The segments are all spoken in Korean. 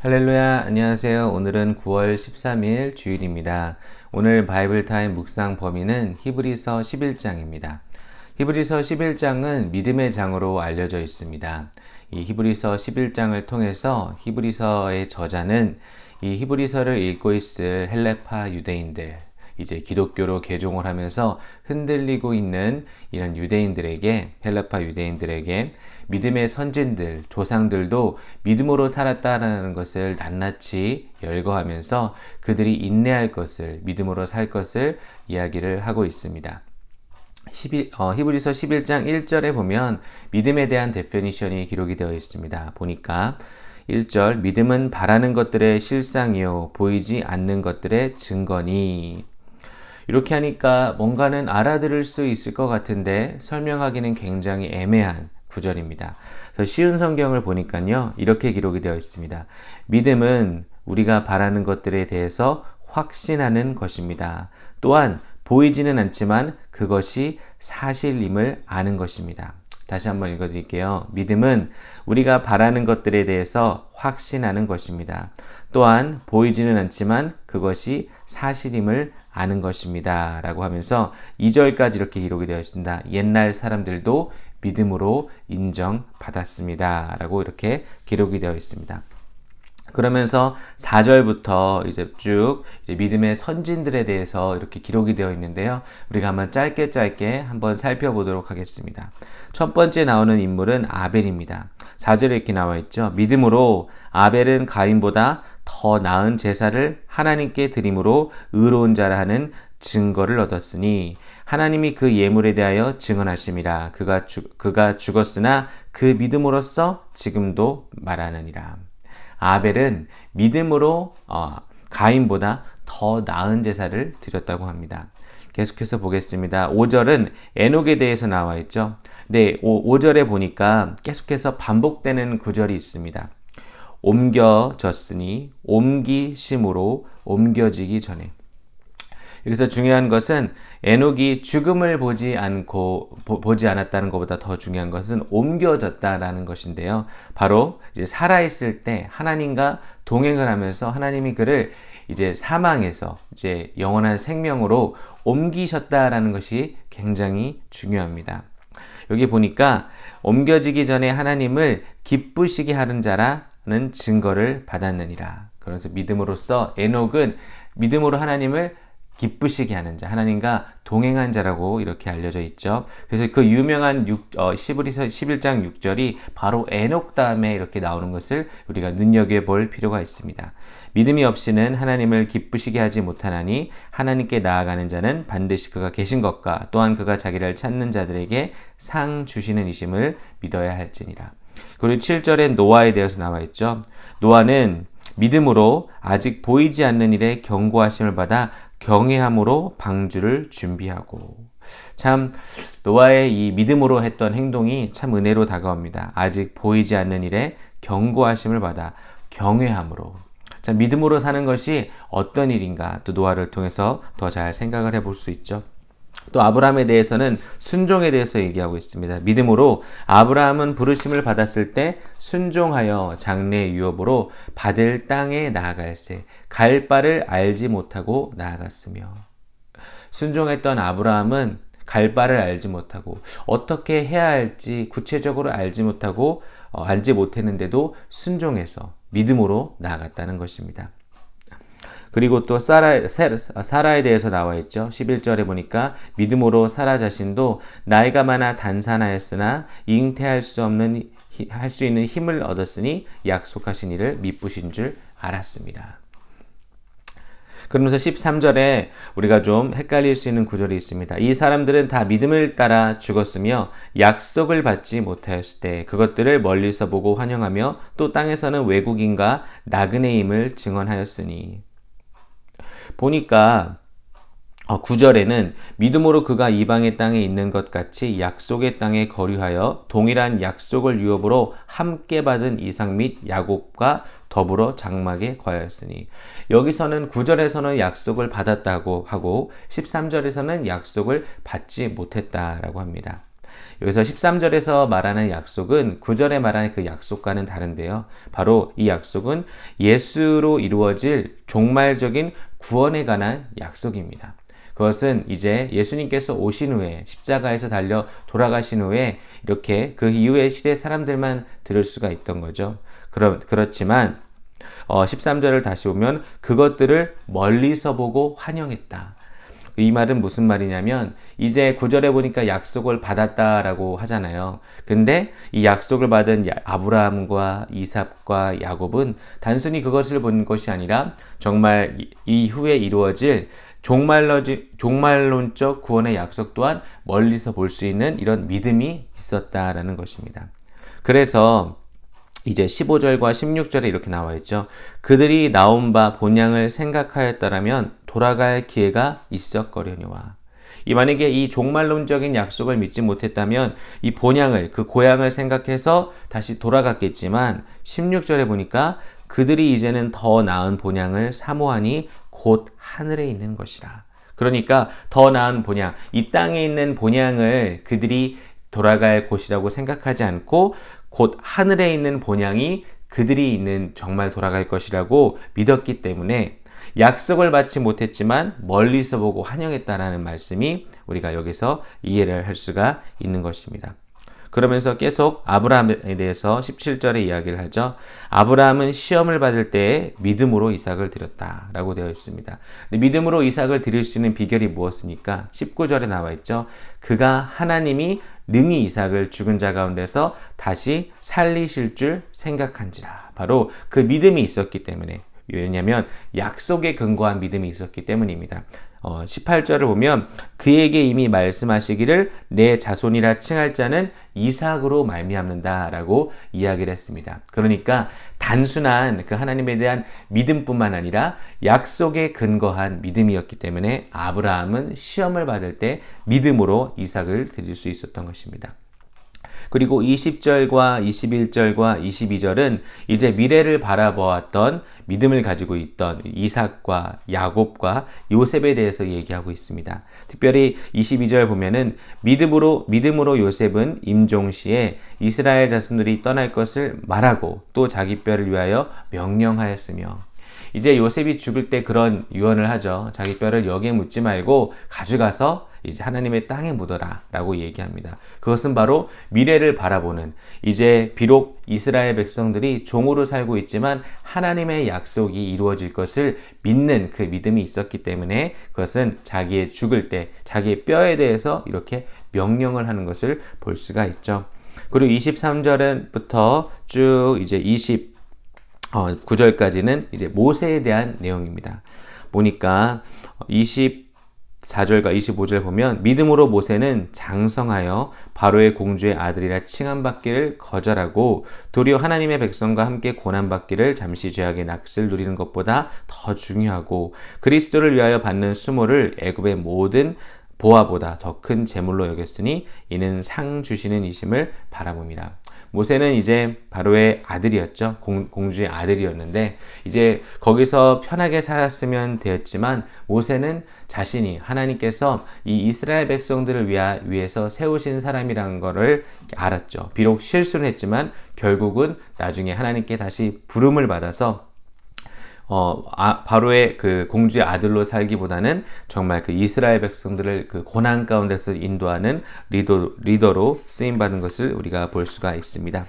할렐루야, 안녕하세요. 오늘은 9월 13일 주일입니다. 오늘 바이블타임 묵상 범위는 히브리서 11장입니다. 히브리서 11장은 믿음의 장으로 알려져 있습니다. 이 히브리서 11장을 통해서 히브리서의 저자는 이 히브리서를 읽고 있을 헬레파 유대인들, 이제 기독교로 개종을 하면서 흔들리고 있는 이런 유대인들에게, 헬레파 유대인들에게 믿음의 선진들, 조상들도 믿음으로 살았다는 것을 낱낱이 열거하면서 그들이 인내할 것을, 믿음으로 살 것을 이야기를 하고 있습니다. 히브리서 11장 1절에 보면 믿음에 대한 데피니션이 기록이 되어 있습니다. 보니까 1절, 믿음은 바라는 것들의 실상이요 보이지 않는 것들의 증거니. 이렇게 하니까 뭔가는 알아들을 수 있을 것 같은데 설명하기는 굉장히 애매한 구절입니다. 그래서 쉬운 성경을 보니까요, 이렇게 기록이 되어 있습니다. 믿음은 우리가 바라는 것들에 대해서 확신하는 것입니다. 또한 보이지는 않지만 그것이 사실임을 아는 것입니다. 다시 한번 읽어드릴게요. 믿음은 우리가 바라는 것들에 대해서 확신하는 것입니다. 또한 보이지는 않지만 그것이 사실임을 아는 것입니다. 라고 하면서 2절까지 이렇게 기록이 되어 있습니다. 옛날 사람들도 믿음으로 인정받았습니다. 라고 이렇게 기록이 되어 있습니다. 그러면서 4절부터 이제 쭉 믿음의 선진들에 대해서 이렇게 기록이 되어 있는데요. 우리가 한번 짧게 한번 살펴보도록 하겠습니다. 첫 번째 나오는 인물은 아벨입니다. 4절에 이렇게 나와 있죠. 믿음으로 아벨은 가인보다 더 나은 제사를 하나님께 드림으로 의로운 자라 하는 증거를 얻었으니 하나님이 그 예물에 대하여 증언하심이라. 그가 죽었으나 그 믿음으로써 지금도 말하느니라. 아벨은 믿음으로 가인보다 더 나은 제사를 드렸다고 합니다. 계속해서 보겠습니다. 5절은 에녹에 대해서 나와 있죠. 네, 5절에 보니까 계속해서 반복되는 구절이 있습니다. 옮겨졌으니 옮기심으로 옮겨지기 전에. 여기서 중요한 것은 에녹이 죽음을 보지 않았다는 것보다 더 중요한 것은 옮겨졌다라는 것인데요. 바로 이제 살아있을 때 하나님과 동행을 하면서 하나님이 그를 이제 사망에서 이제 영원한 생명으로 옮기셨다라는 것이 굉장히 중요합니다. 여기 보니까 옮겨지기 전에 하나님을 기쁘시게 하는 자라는 증거를 받았느니라. 그래서 믿음으로써 에녹은 믿음으로 하나님을 기쁘시게 하는 자, 하나님과 동행한 자라고 이렇게 알려져 있죠. 그래서 그 유명한 히브리서 11장 6절이 바로 에녹 다음에 이렇게 나오는 것을 우리가 눈여겨볼 필요가 있습니다. 믿음이 없이는 하나님을 기쁘시게 하지 못하나니 하나님께 나아가는 자는 반드시 그가 계신 것과 또한 그가 자기를 찾는 자들에게 상 주시는 이심을 믿어야 할지니라. 그리고 7절에 노아에 대해서 나와 있죠. 노아는 믿음으로 아직 보이지 않는 일에 경고하심을 받아 경외함으로 방주를 준비하고. 참 노아의 이 믿음으로 했던 행동이 참 은혜로 다가옵니다. 아직 보이지 않는 일에 경고하심을 받아 경외함으로. 자, 믿음으로 사는 것이 어떤 일인가 또 노아를 통해서 더 잘 생각을 해볼 수 있죠. 또 아브라함에 대해서는 순종에 대해서 얘기하고 있습니다. 믿음으로 아브라함은 부르심을 받았을 때 순종하여 장래의 유업으로 받을 땅에 나아갈새 갈 바를 알지 못하고 나아갔으며. 순종했던 아브라함은 갈 바를 알지 못하고 어떻게 해야 할지 구체적으로 알지 못했는데도 순종해서 믿음으로 나아갔다는 것입니다. 그리고 또 사라에 대해서 나와 있죠. 11절에 보니까 믿음으로 사라 자신도 나이가 많아 단산하였으나 잉태할 수 있는 힘을 얻었으니 약속하신 이를 미쁘신 줄 알았습니다. 그러면서 13절에 우리가 좀 헷갈릴 수 있는 구절이 있습니다. 이 사람들은 다 믿음을 따라 죽었으며 약속을 받지 못하였을 때 그것들을 멀리서 보고 환영하며 또 땅에서는 외국인과 나그네임을 증언하였으니. 보니까 9절에는 믿음으로 그가 이방의 땅에 있는 것 같이 약속의 땅에 거류하여 동일한 약속을 유업으로 함께 받은 이삭 및 야곱과 더불어 장막에 거하였으니. 여기서는 9절에서는 약속을 받았다고 하고 13절에서는 약속을 받지 못했다라고 합니다. 여기서 13절에서 말하는 약속은 9절에 말하는 그 약속과는 다른데요. 바로 이 약속은 예수로 이루어질 종말적인 구원에 관한 약속입니다. 그것은 이제 예수님께서 오신 후에 십자가에서 달려 돌아가신 후에 이렇게 그 이후의 시대 사람들만 들을 수가 있던 거죠. 그렇지만 13절을 다시 보면 그것들을 멀리서 보고 환영했다. 이 말은 무슨 말이냐면 이제 9절에 보니까 약속을 받았다라고 하잖아요. 근데 이 약속을 받은 아브라함과 이삭과 야곱은 단순히 그것을 본 것이 아니라 정말 이후에 이루어질 종말론적 구원의 약속 또한 멀리서 볼 수 있는 이런 믿음이 있었다라는 것입니다. 그래서 이제 15절과 16절에 이렇게 나와 있죠. 그들이 나온 바 본향을 생각하였더라면 돌아갈 기회가 있었거려니와. 만약에 이 종말론적인 약속을 믿지 못했다면 이 본향을, 그 고향을 생각해서 다시 돌아갔겠지만 16절에 보니까 그들이 이제는 더 나은 본향을 사모하니 곧 하늘에 있는 것이라. 그러니까 더 나은 본향, 이 땅에 있는 본향을 그들이 돌아갈 곳이라고 생각하지 않고 곧 하늘에 있는 본향이 그들이 있는 정말 돌아갈 것이라고 믿었기 때문에 약속을 받지 못했지만 멀리서 보고 환영했다라는 말씀이 우리가 여기서 이해를 할 수가 있는 것입니다. 그러면서 계속 아브라함에 대해서 17절에 이야기를 하죠. 아브라함은 시험을 받을 때에 믿음으로 이삭을 드렸다 라고 되어 있습니다. 믿음으로 이삭을 드릴 수 있는 비결이 무엇입니까? 19절에 나와 있죠. 그가 하나님이 능히 이삭을 죽은 자 가운데서 다시 살리실 줄 생각한지라. 바로 그 믿음이 있었기 때문에, 왜냐하면 약속에 근거한 믿음이 있었기 때문입니다. 18절을 보면 그에게 이미 말씀하시기를 내 자손이라 칭할 자는 이삭으로 말미암는다 라고 이야기를 했습니다. 그러니까 단순한 그 하나님에 대한 믿음뿐만 아니라 약속에 근거한 믿음이었기 때문에 아브라함은 시험을 받을 때 믿음으로 이삭을 드릴 수 있었던 것입니다. 그리고 20절과 21절과 22절은 이제 미래를 바라보았던 믿음을 가지고 있던 이삭과 야곱과 요셉에 대해서 얘기하고 있습니다. 특별히 22절 보면은 믿음으로 요셉은 임종시에 이스라엘 자손들이 떠날 것을 말하고 또 자기 뼈를 위하여 명령하였으며, 이제 요셉이 죽을 때 그런 유언을 하죠. 자기 뼈를 여기에 묻지 말고 가져가서 이제 하나님의 땅에 묻어라 라고 얘기합니다. 그것은 바로 미래를 바라보는, 이제 비록 이스라엘 백성들이 종으로 살고 있지만 하나님의 약속이 이루어질 것을 믿는 그 믿음이 있었기 때문에 그것은 자기의 죽을 때 자기의 뼈에 대해서 이렇게 명령을 하는 것을 볼 수가 있죠. 그리고 23절부터 쭉 이제 9절까지는 이제 모세에 대한 내용입니다. 보니까 24절과 25절 보면 믿음으로 모세는 장성하여 바로의 공주의 아들이라 칭함받기를 거절하고 도리어 하나님의 백성과 함께 고난받기를 잠시 죄악의 낚시를 누리는 것보다 더 중요하고 그리스도를 위하여 받는 수모를 애굽의 모든 보화보다 더 큰 재물로 여겼으니 이는 상 주시는 이심을 바라봅니다. 모세는 이제 바로의 아들이었죠. 공주의 아들이었는데 이제 거기서 편하게 살았으면 되었지만 모세는 자신이 하나님께서 이 이스라엘 백성들을 위해서 세우신 사람이라는 것을 알았죠. 비록 실수는 했지만 결국은 나중에 하나님께 다시 부름을 받아서 바로의 그 공주의 아들로 살기보다는 정말 그 이스라엘 백성들을 그 고난 가운데서 인도하는 리더로 쓰임받은 것을 우리가 볼 수가 있습니다.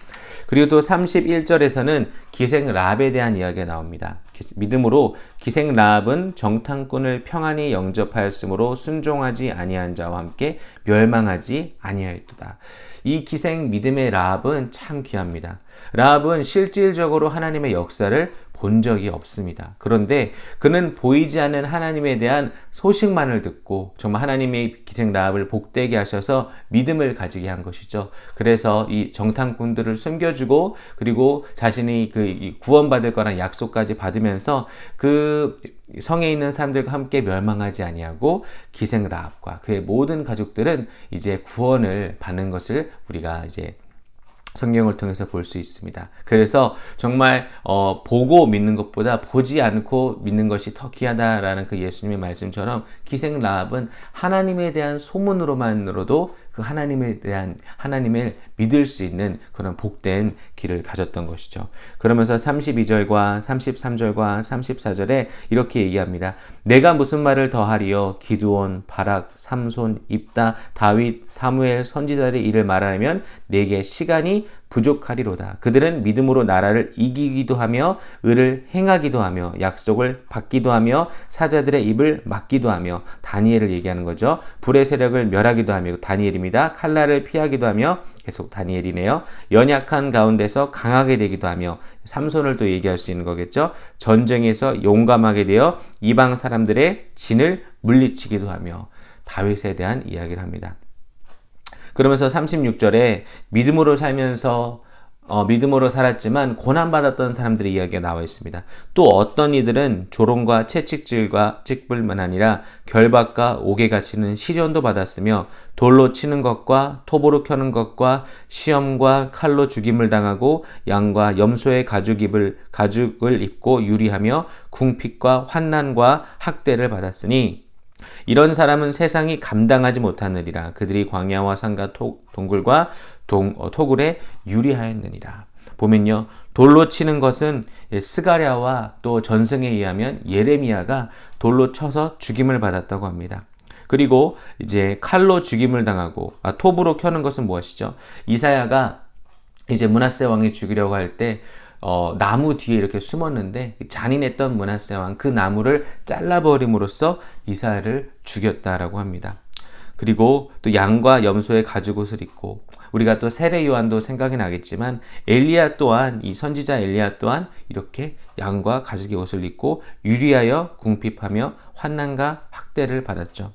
그리고 또 31절에서는 기생 랍에 대한 이야기가 나옵니다. 믿음으로 기생 랍은 정탐꾼을 평안히 영접하였으므로 순종하지 아니한 자와 함께 멸망하지 아니하였도다. 이 기생 믿음의 랍은 참 귀합니다. 랍은 실질적으로 하나님의 역사를 본 적이 없습니다. 그런데 그는 보이지 않는 하나님에 대한 소식만을 듣고 정말 하나님의 기생 랍을 복되게 하셔서 믿음을 가지게 한 것이죠. 그래서 이 정탐꾼들을 숨겨주고 그리고 자신이 그 구원받을 거란 약속까지 받으면서 그 성에 있는 사람들과 함께 멸망하지 아니하고 기생 랍과 그의 모든 가족들은 이제 구원을 받는 것을 우리가 이제 성경을 통해서 볼 수 있습니다. 그래서 정말 보고 믿는 것보다 보지 않고 믿는 것이 더 귀하다라는 그 예수님의 말씀처럼 기생 라합은 하나님에 대한 소문으로만으로도 그 하나님에 대한 하나님을 믿을 수 있는 그런 복된 길을 가졌던 것이죠. 그러면서 32절과 33절과 34절에 이렇게 얘기합니다. 내가 무슨 말을 더하리요? 기드온, 바락, 삼손, 입다, 다윗, 사무엘 선지자들의 일을 말하면 내게 시간이 부족하리로다. 그들은 믿음으로 나라를 이기기도 하며 의를 행하기도 하며 약속을 받기도 하며 사자들의 입을 막기도 하며, 다니엘을 얘기하는 거죠. 불의 세력을 멸하기도 하며, 다니엘입니다. 칼날을 피하기도 하며, 계속 다니엘이네요. 연약한 가운데서 강하게 되기도 하며, 삼손을 또 얘기할 수 있는 거겠죠. 전쟁에서 용감하게 되어 이방 사람들의 진을 물리치기도 하며, 다윗에 대한 이야기를 합니다. 그러면서 36절에 믿음으로 살면서 믿음으로 살았지만 고난받았던 사람들의 이야기가 나와 있습니다. 또 어떤 이들은 조롱과 채찍질과 찍불만 아니라 결박과 옥에 갇히는 시련도 받았으며 돌로 치는 것과 톱으로 켜는 것과 시험과 칼로 죽임을 당하고 양과 염소의 가죽을 입고 유리하며 궁핍과 환난과 학대를 받았으니 이런 사람은 세상이 감당하지 못하느니라. 그들이 광야와 산과 동굴과 토굴에 유리하였느니라. 보면요, 돌로 치는 것은 스가랴와 또 전승에 의하면 예레미야가 돌로 쳐서 죽임을 받았다고 합니다. 그리고 이제 칼로 죽임을 당하고 톱으로 켜는 것은 무엇이죠? 이사야가 이제 므낫세 왕이 죽이려고 할 때 나무 뒤에 이렇게 숨었는데 잔인했던 므낫세 왕 그 나무를 잘라버림으로써 이사야를 죽였다라고 합니다. 그리고 또 양과 염소의 가죽옷을 입고, 우리가 또 세례 요한도 생각이 나겠지만 엘리야 또한, 이 선지자 엘리야 또한 이렇게 양과 가죽의 옷을 입고 유리하여 궁핍하며 환난과 학대를 받았죠.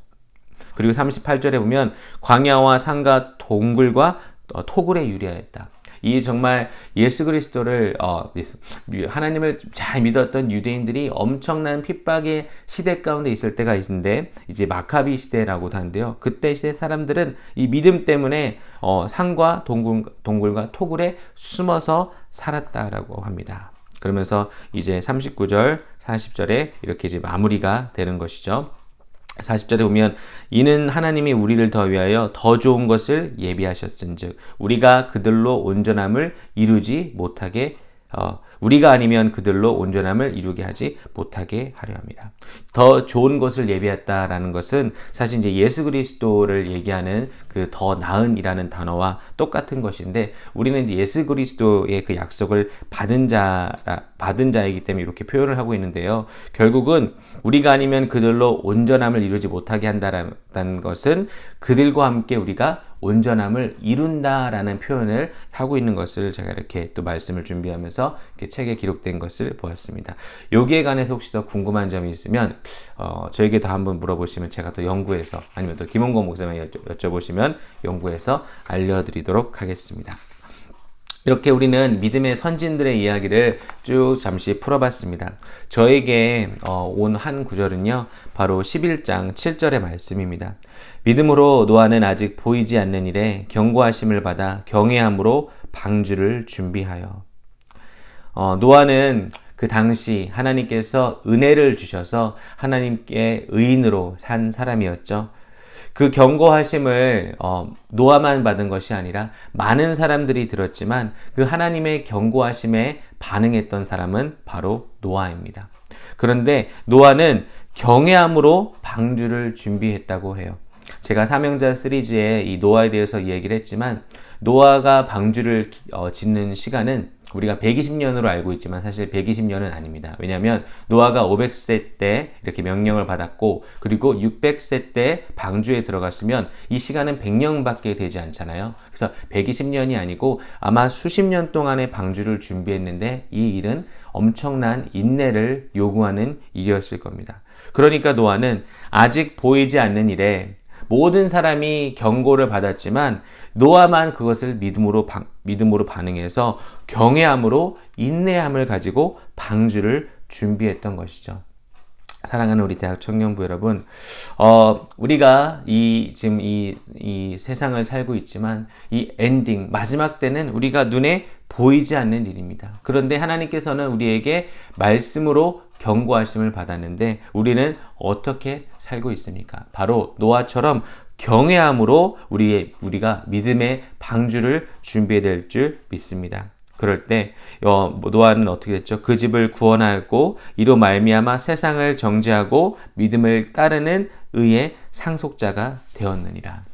그리고 38절에 보면 광야와 산과 동굴과 토굴에 유리하였다. 이 정말 예수 그리스도를 하나님을 잘 믿었던 유대인들이 엄청난 핍박의 시대 가운데 있을 때가 있는데, 이제 마카비 시대라고도 하는데요. 그때 시대 사람들은 이 믿음 때문에 산과 동굴과 토굴에 숨어서 살았다라고 합니다. 그러면서 이제 39절, 40절에 이렇게 이제 마무리가 되는 것이죠. 40절에 보면 이는 하나님이 우리를 더 위하여 더 좋은 것을 예비하셨은즉 우리가 그들로 온전함을 이루지 못하게 우리가 아니면 그들로 온전함을 이루게 하지 못하게 하려 합니다. 더 좋은 것을 예비했다라는 것은 사실 이제 예수 그리스도를 얘기하는 그 더 나은이라는 단어와 똑같은 것인데, 우리는 이제 예수 그리스도의 그 약속을 받은 자이기 때문에 이렇게 표현을 하고 있는데요. 결국은 우리가 아니면 그들로 온전함을 이루지 못하게 한다라는 것은 그들과 함께 우리가 온전함을 이룬다라는 표현을 하고 있는 것을 제가 이렇게 또 말씀을 준비하면서 이렇게 책에 기록된 것을 보았습니다. 여기에 관해서 혹시 더 궁금한 점이 있으면 저에게 더 한번 물어보시면 제가 더 연구해서, 아니면 또 김원권 목사님 여쭤보시면 연구해서 알려드리도록 하겠습니다. 이렇게 우리는 믿음의 선진들의 이야기를 쭉 잠시 풀어봤습니다. 저에게 온 한 구절은요, 바로 11장 7절의 말씀입니다. 믿음으로 노아는 아직 보이지 않는 일에 경고하심을 받아 경외함으로 방주를 준비하여. 노아는 그 당시 하나님께서 은혜를 주셔서 하나님께 의인으로 산 사람이었죠. 그 경고하심을 노아만 받은 것이 아니라 많은 사람들이 들었지만 그 하나님의 경고하심에 반응했던 사람은 바로 노아입니다. 그런데 노아는 경외함으로 방주를 준비했다고 해요. 제가 사명자 시리즈에 이 노아에 대해서 얘기를 했지만, 노아가 방주를 짓는 시간은 우리가 120년으로 알고 있지만 사실 120년은 아닙니다. 왜냐하면 노아가 500세 때 이렇게 명령을 받았고, 그리고 600세 때 방주에 들어갔으면 이 시간은 100년밖에 되지 않잖아요. 그래서 120년이 아니고 아마 수십 년 동안의 방주를 준비했는데, 이 일은 엄청난 인내를 요구하는 일이었을 겁니다. 그러니까 노아는 아직 보이지 않는 일에 모든 사람이 경고를 받았지만 노아만 그것을 믿음으로 반응해서 경외함으로 인내함을 가지고 방주를 준비했던 것이죠. 사랑하는 우리 대학 청년부 여러분, 우리가 지금 이 세상을 살고 있지만 이 엔딩, 마지막 때는 우리가 눈에 보이지 않는 일입니다. 그런데 하나님께서는 우리에게 말씀으로 경고하심을 받았는데 우리는 어떻게 살고 있습니까? 바로 노아처럼 경외함으로 우리가 믿음의 방주를 준비해야 될 줄 믿습니다. 그럴 때 노아는 어떻게 됐죠? 그 집을 구원하고 이로 말미암아 세상을 정죄하고 믿음을 따르는 의의 상속자가 되었느니라.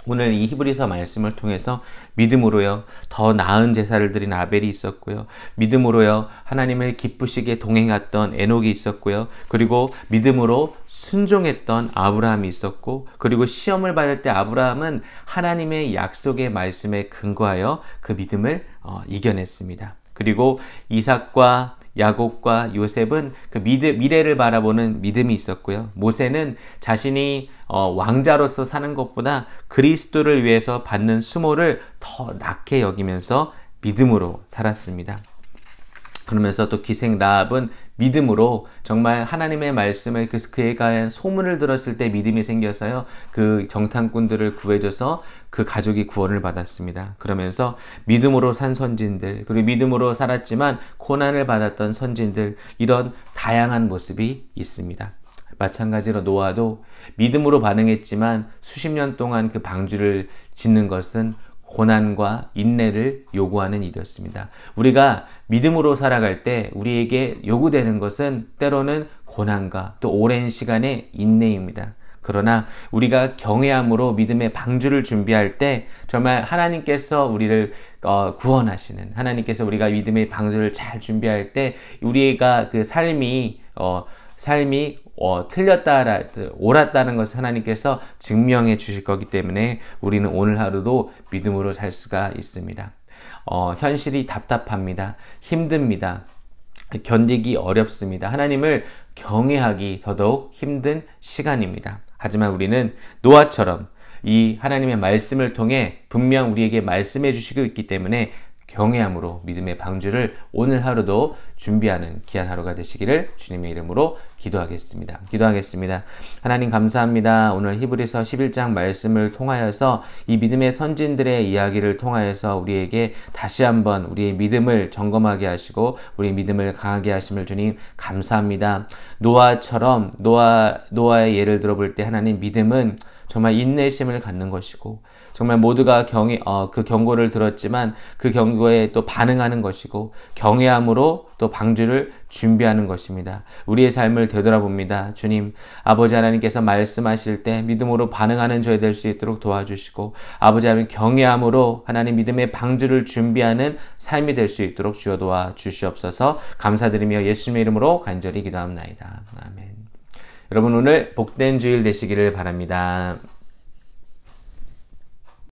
오늘 이 히브리서 말씀을 통해서 믿음으로요 더 나은 제사를 드린 아벨이 있었고요, 믿음으로요 하나님을 기쁘시게 동행했던 에녹이 있었고요, 그리고 믿음으로 순종했던 아브라함이 있었고, 그리고 시험을 받을 때 아브라함은 하나님의 약속의 말씀에 근거하여 그 믿음을 이겨냈습니다. 그리고 이삭과 야곱과 요셉은 그 미래를 바라보는 믿음이 있었고요. 모세는 자신이 왕자로서 사는 것보다 그리스도를 위해서 받는 수모를 더 낮게 여기면서 믿음으로 살았습니다. 그러면서 또 기생 라합은 믿음으로 정말 하나님의 말씀을 그에 관한 소문을 들었을 때 믿음이 생겨서요 그 정탐꾼들을 구해줘서 그 가족이 구원을 받았습니다. 그러면서 믿음으로 산 선진들, 그리고 믿음으로 살았지만 고난을 받았던 선진들, 이런 다양한 모습이 있습니다. 마찬가지로 노아도 믿음으로 반응했지만 수십 년 동안 그 방주를 짓는 것은 고난과 인내를 요구하는 일이었습니다. 우리가 믿음으로 살아갈 때 우리에게 요구되는 것은 때로는 고난과 또 오랜 시간의 인내입니다. 그러나 우리가 경외함으로 믿음의 방주를 준비할 때 정말 하나님께서 우리를 구원하시는, 하나님께서 우리가 믿음의 방주를 잘 준비할 때 우리가 그 삶이 옳았다는 것을 하나님께서 증명해 주실 거기 때문에 우리는 오늘 하루도 믿음으로 살 수가 있습니다. 현실이 답답합니다. 힘듭니다. 견디기 어렵습니다. 하나님을 경외하기 더더욱 힘든 시간입니다. 하지만 우리는 노아처럼 이 하나님의 말씀을 통해 분명 우리에게 말씀해 주시고 있기 때문에 경외함으로 믿음의 방주를 오늘 하루도 준비하는 귀한 하루가 되시기를 주님의 이름으로 기도하겠습니다. 하나님 감사합니다. 오늘 히브리서 11장 말씀을 통하여서 이 믿음의 선진들의 이야기를 통하여서 우리에게 다시 한번 우리의 믿음을 점검하게 하시고 우리의 믿음을 강하게 하심을 주님 감사합니다. 노아처럼 노아의 예를 들어볼 때 하나님 믿음은 정말 인내심을 갖는 것이고 정말 모두가 그 경고를 들었지만 그 경고에 또 반응하는 것이고 경외함으로 또 방주를 준비하는 것입니다. 우리의 삶을 되돌아봅니다. 주님, 아버지 하나님께서 말씀하실 때 믿음으로 반응하는 저희 될 수 있도록 도와주시고 아버지 하나님 경외함으로 하나님 믿음의 방주를 준비하는 삶이 될 수 있도록 주여 도와주시옵소서. 감사드리며 예수님의 이름으로 간절히 기도합나이다. 아멘. 여러분 오늘 복된 주일 되시기를 바랍니다.